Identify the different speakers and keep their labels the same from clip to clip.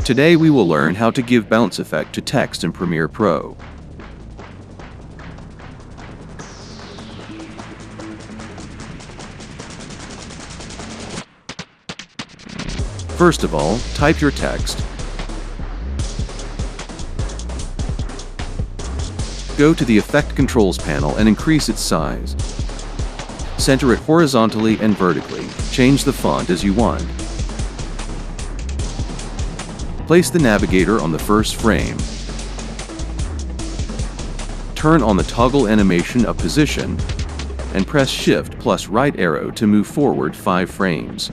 Speaker 1: Today we will learn how to give bounce effect to text in Premiere Pro. First of all, type your text. Go to the Effect Controls panel and increase its size. Center it horizontally and vertically. Change the font as you want. Place the navigator on the first frame. Turn on the toggle animation of position and press Shift plus right arrow to move forward 5 frames.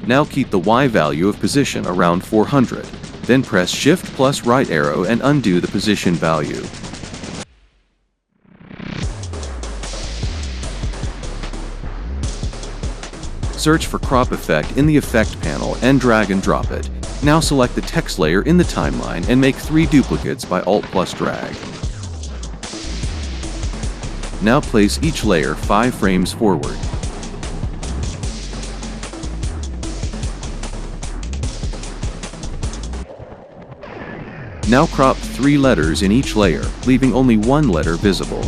Speaker 1: Now keep the Y value of position around 400. Then press Shift plus right arrow and undo the position value. Search for crop effect in the effect panel and drag and drop it. Now select the text layer in the timeline and make 3 duplicates by Alt plus drag. Now place each layer 5 frames forward. Now crop 3 letters in each layer, leaving only 1 letter visible.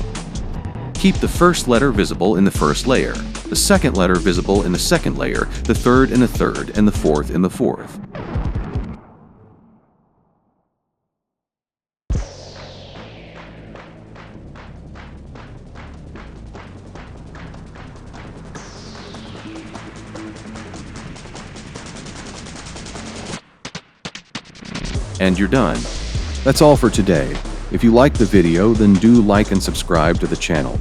Speaker 1: Keep the first letter visible in the first layer, the second letter visible in the second layer, the third in the third, and the fourth in the fourth. And you're done. That's all for today. If you liked the video, then do like and subscribe to the channel.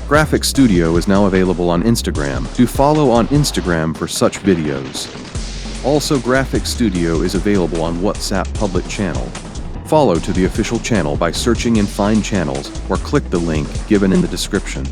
Speaker 1: GraphiX Studio is now available on Instagram. Do follow on Instagram for such videos. Also, GraphiX Studio is available on WhatsApp public channel. Follow to the official channel by searching in Find Channels or click the link given in the description.